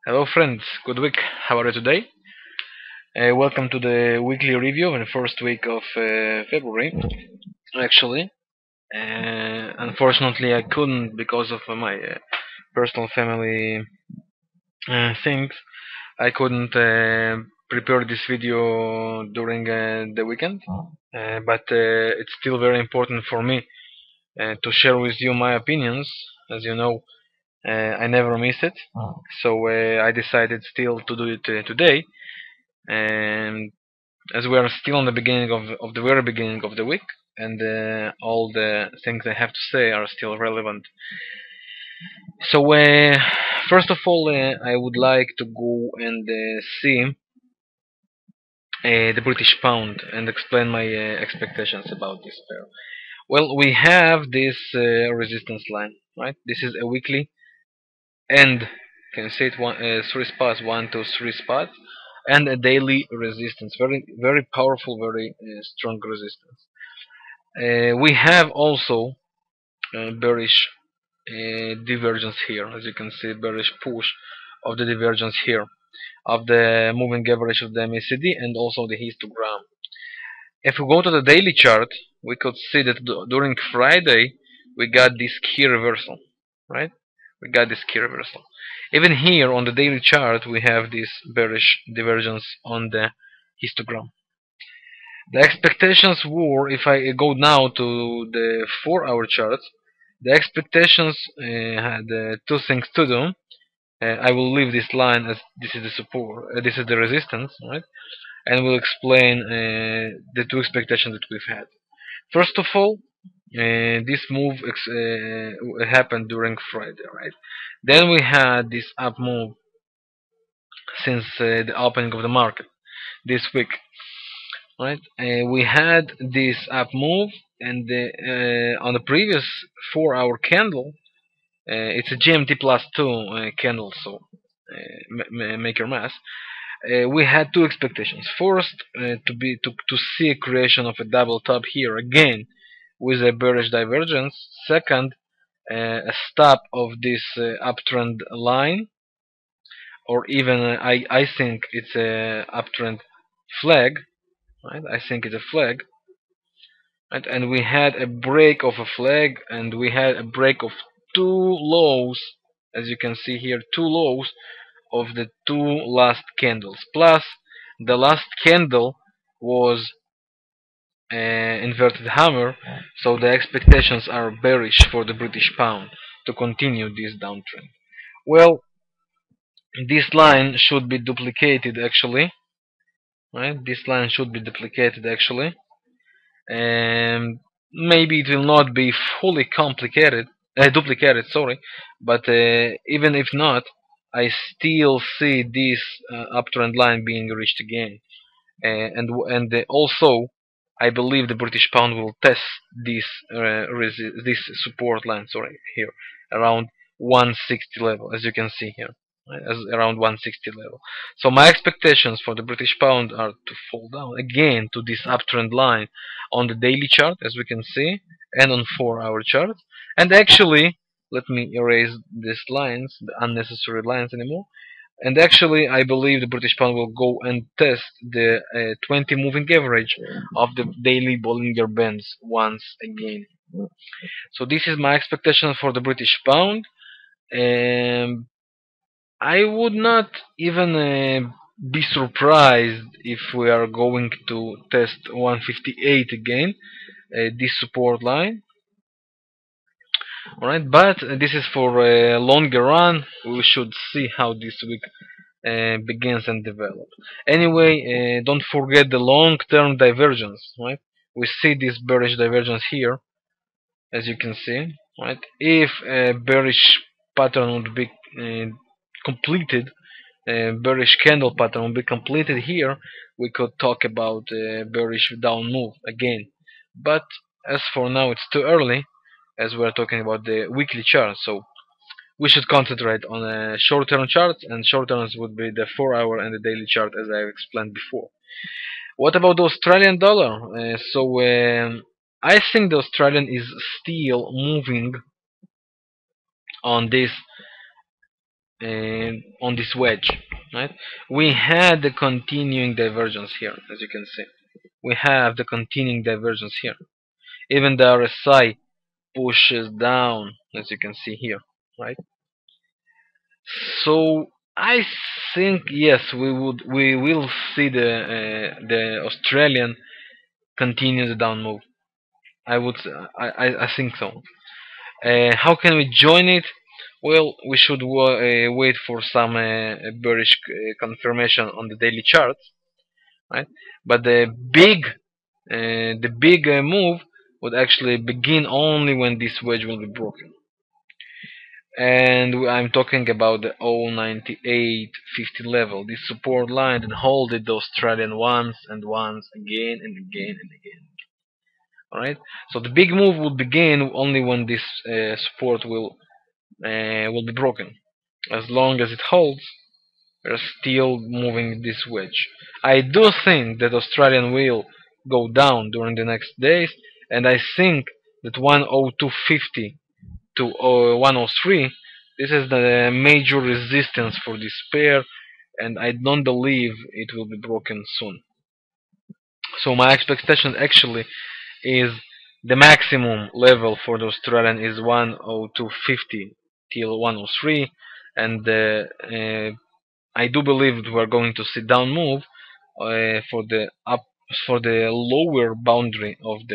Hello friends, good week. How are you today? Welcome to the weekly review in the first week of February. Actually, unfortunately, I couldn't because of my personal family things. I couldn't prepare this video during the weekend, but it's still very important for me to share with you my opinions. As you know, I never miss it, so I decided still to do it today. And as we are still in the beginning of the very beginning of the week, and all the things I have to say are still relevant. So, first of all, I would like to go and see the British pound and explain my expectations about this pair. Well, we have this resistance line, right? This is a weekly and can you say it three spots, 1, 2, 3 spots, and a daily resistance, very very powerful, very strong resistance. We have also bearish divergence here, as you can see, bearish push of the divergence here of the moving average of the MACD and also the histogram. If we go to the daily chart, we could see that during Friday we got this key reversal, right? We got this key reversal. Even here on the daily chart, we have this bearish divergence on the histogram. The expectations were, if I go now to the 4-hour chart, the expectations had two things to do. I will leave this line as this is the support, this is the resistance, right? And we'll explain the two expectations that we've had. First of all, this move happened during Friday, right? Then we had this up move since the opening of the market this week, right? We had this up move, and on the previous 4-hour candle, it's a GMT plus 2 candle, so make your math. We had two expectations. First, to see a creation of a double top here again with a bearish divergence. Second, a stop of this uptrend line, or even I think it's a uptrend flag, right? I think it's a flag, right? And we had a break of a flag, and we had a break of two lows, as you can see here, two lows of the two last candles. Plus, the last candle was inverted hammer, so the expectations are bearish for the British pound to continue this downtrend. Well, this line should be duplicated actually, right? This line should be duplicated actually, and maybe it will not be fully duplicated, sorry, but even if not, I still see this uptrend line being reached again. And also I believe the British pound will test this this support line, sorry, here around 160 level, as you can see here, right, as around 160 level. So my expectations for the British pound are to fall down again to this uptrend line on the daily chart, as we can see, and on 4-hour chart. And actually, let me erase these lines, the unnecessary lines anymore. And actually, I believe the British pound will go and test the 20 moving average of the daily Bollinger Bands once again. So this is my expectation for the British pound. I would not even be surprised if we are going to test 158 again, this support line. Alright, but this is for a longer run. We should see how this week begins and develops. Anyway, don't forget the long-term divergence, right? We see this bearish divergence here, as you can see, right? If a bearish pattern would be completed, a bearish candle pattern would be completed here, we could talk about a bearish down move again. But as for now, it's too early, as we're talking about the weekly chart. So we should concentrate on short-term charts, and short-terms would be the 4-hour and the daily chart, as I explained before. What about the Australian dollar? I think the Australian is still moving on this on this wedge, right? We had the continuing divergence here, as you can see. We have the continuing divergence here. Even the RSI pushes down, as you can see here, right? So I think yes, we will see the Australian continue the down move. I would I think so. How can we join it? Well, we should wait for some bearish confirmation on the daily charts, right? But the big move would actually begin only when this wedge will be broken. And I'm talking about the 09850 level, this support line, and hold it the Australian once and once again and again and again. Alright, so the big move will begin only when this support will be broken. As long as it holds, we're still moving this wedge. I do think that Australian will go down during the next days, and I think that 10250 to 103, this is the major resistance for this pair, and I don't believe it will be broken soon. So my expectation actually is the maximum level for the Australian is 10250 till 103, and I do believe that we're going to see down move for the lower boundary of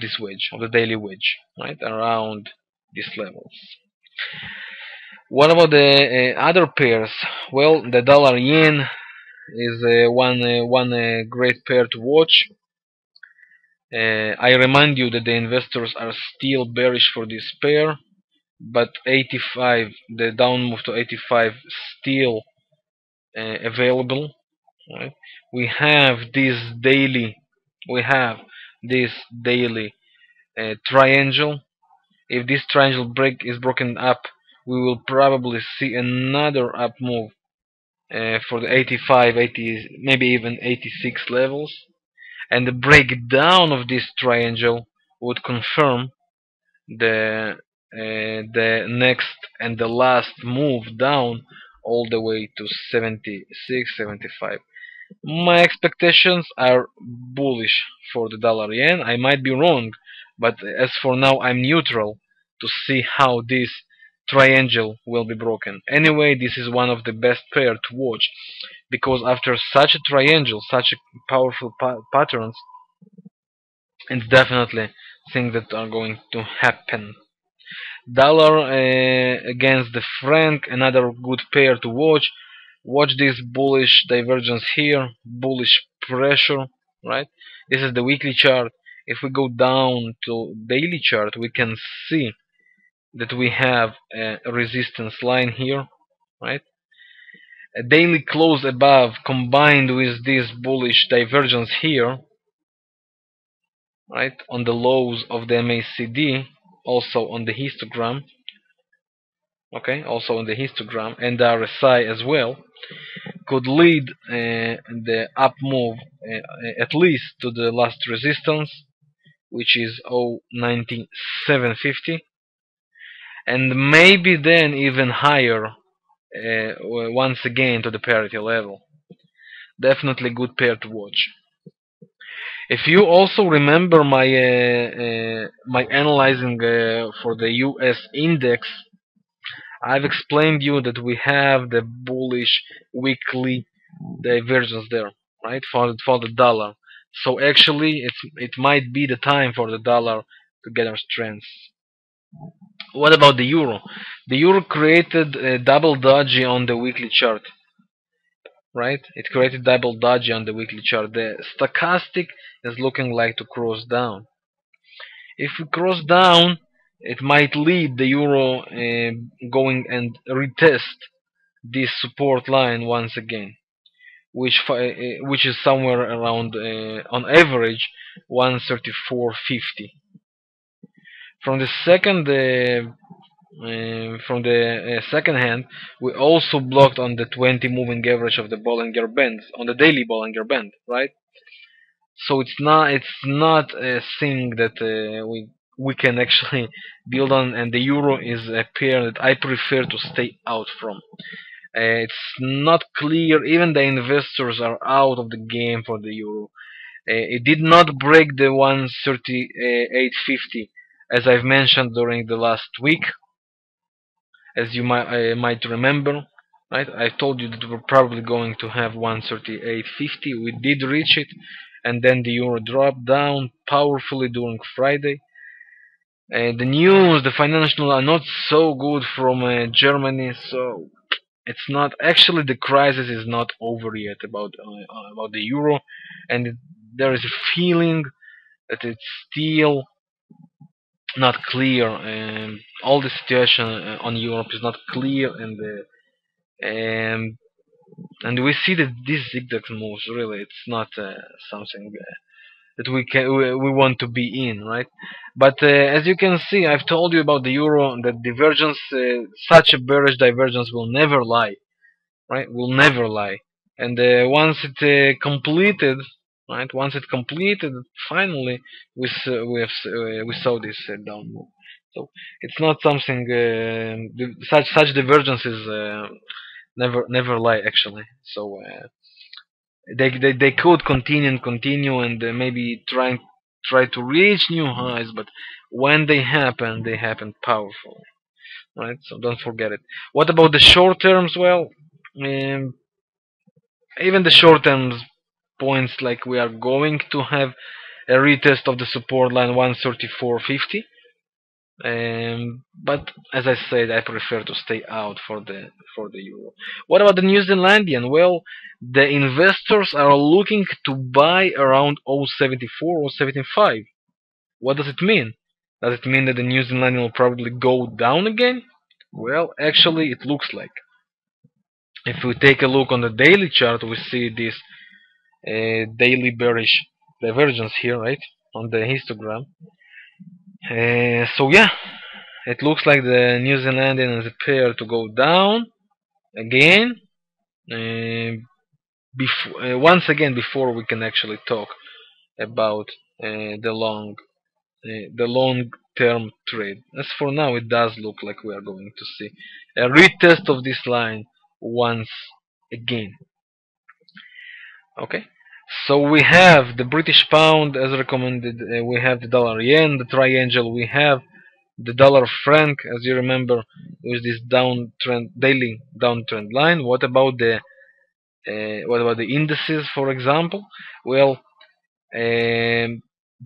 this wedge, of the daily wedge, right around these levels. What about the other pairs? Well, the dollar yen is one great pair to watch. I remind you that the investors are still bearish for this pair, but 85, the down move to 85, still available. Right? We have this daily, we have this daily triangle. If this triangle is broken up, we will probably see another up move for the 85, 80, maybe even 86 levels. And the breakdown of this triangle would confirm the next and the last move down all the way to 76, 75. My expectations are bullish for the dollar yen. I might be wrong, but as for now, I'm neutral to see how this triangle will be broken. Anyway, this is one of the best pair to watch, because after such a triangle, such a powerful patterns, it's definitely things that are going to happen. Dollar against the franc, another good pair to watch. Watch this bullish divergence here, bullish pressure, right? This is the weekly chart. If we go down to daily chart, we can see that we have a resistance line here, right? A daily close above combined with this bullish divergence here, right, on the lows of the MACD, also on the histogram, okay, also on the histogram, and the RSI as well, could lead the up move at least to the last resistance, which is 09750, and maybe then even higher once again to the parity level. Definitely good pair to watch. If you also remember my my analyzing for the US index, I've explained you that we have the bullish weekly divergence there, right, for the dollar. So actually, it might be the time for the dollar to get our strength. What about the euro? The euro created a double doji on the weekly chart, right? It created double doji on the weekly chart. The stochastic is looking like to cross down. If we cross down, it might lead the euro going and retest this support line once again, which is somewhere around on average 134.50. From the second hand, we also blocked on the 20 moving average of the Bollinger Band, on the daily Bollinger Band, right? So it's not a thing that we can actually build on, and the euro is a pair that I prefer to stay out from. It's not clear, even the investors are out of the game for the euro. It did not break the 138.50 as I've mentioned during the last week, as you might remember. Right, I told you that we're probably going to have 138.50. We did reach it, and then the euro dropped down powerfully during Friday. The news, the financial are not so good from Germany, so it's not actually, the crisis is not over yet about the euro, and there is a feeling that it's still not clear. All the situation on Europe is not clear, um, and we see that these zigzag moves, really, it's not something that we want to be in, right? But as you can see, I've told you about the euro that divergence, such a bearish divergence will never lie, right? Will never lie. And once it completed, right? Once it completed, finally we saw this down move. So it's not something, such divergences never lie actually. So they could continue and continue, and maybe try to reach new highs, but when they happen powerful, right? So don't forget it. What about the short terms? Well, um, even the short terms points like we are going to have a retest of the support line 134.50. But as I said, I prefer to stay out for the euro. What about the New Zealandian? Well, the investors are looking to buy around 0.74 or 0.75. What does it mean? Does it mean that the New Zealandian will probably go down again? Well, actually, it looks like. If we take a look on the daily chart, we see this daily bearish divergence here, right, on the histogram. So yeah, it looks like the New Zealandian is a pair to go down again. Once again, before we can actually talk about the long term trade. As for now, it does look like we are going to see a retest of this line once again. Okay, so we have the British pound as recommended. We have the dollar yen, the triangle. We have the dollar franc, as you remember, with this downtrend, daily downtrend line. What about the indices, for example? Well, the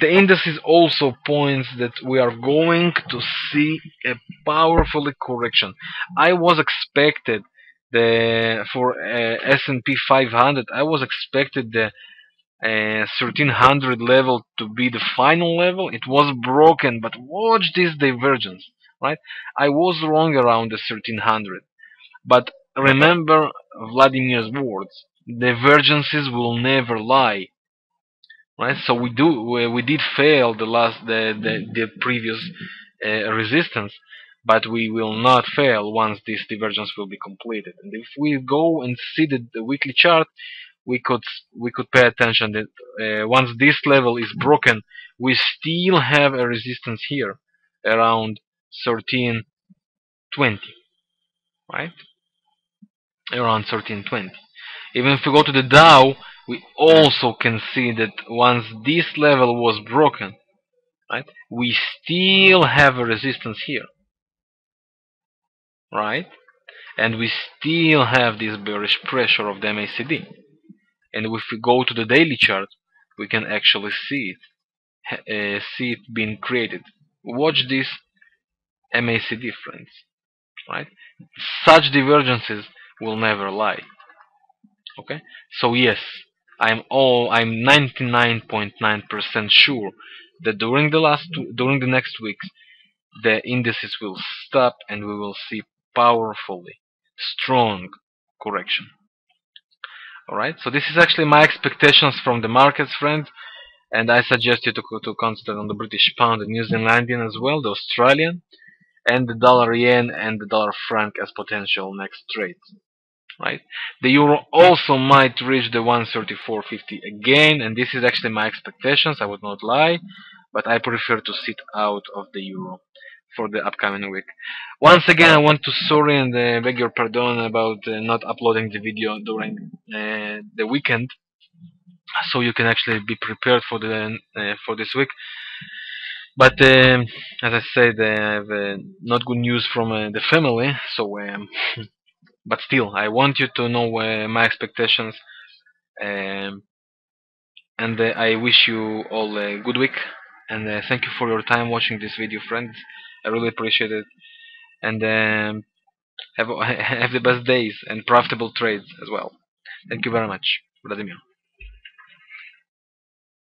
indices also points that we are going to see a powerful correction. I was expected the for S&P 500. I was expected the 1300 level to be the final level. It was broken, but watch this divergence, right? I was wrong around the 1300, but remember Vladimir's words: divergences will never lie, right? So we did fail the previous resistance, but we will not fail once this divergence will be completed. And if we go and see the weekly chart, we could pay attention that once this level is broken, we still have a resistance here around 1320, right? Around 1320. Even if we go to the Dow, we also can see that once this level was broken, right, we still have a resistance here, right? And we still have this bearish pressure of the MACD. And if we go to the daily chart, we can actually see it being created. Watch this MACD, friends, right? Such divergences will never lie. Okay, so yes, I'm 99.9% sure that during the next weeks, the indices will stop and we will see powerfully strong correction. Alright, so this is actually my expectations from the markets, friends, and I suggest you to concentrate on the British pound, the New Zealandian as well, the Australian, and the dollar yen and the dollar franc as potential next trades. Right, the euro also might reach the 134.50 again, and this is actually my expectations. I would not lie. but I prefer to sit out of the euro for the upcoming week. Once again, I want to sorry and beg your pardon about not uploading the video during the weekend, so you can actually be prepared for this week. But as I said, I have not good news from the family, so but still, I want you to know my expectations, um, and I wish you all a good week. And thank you for your time watching this video, friends. I really appreciate it. And have have the best days and profitable trades as well. Thank you very much, Vladimir.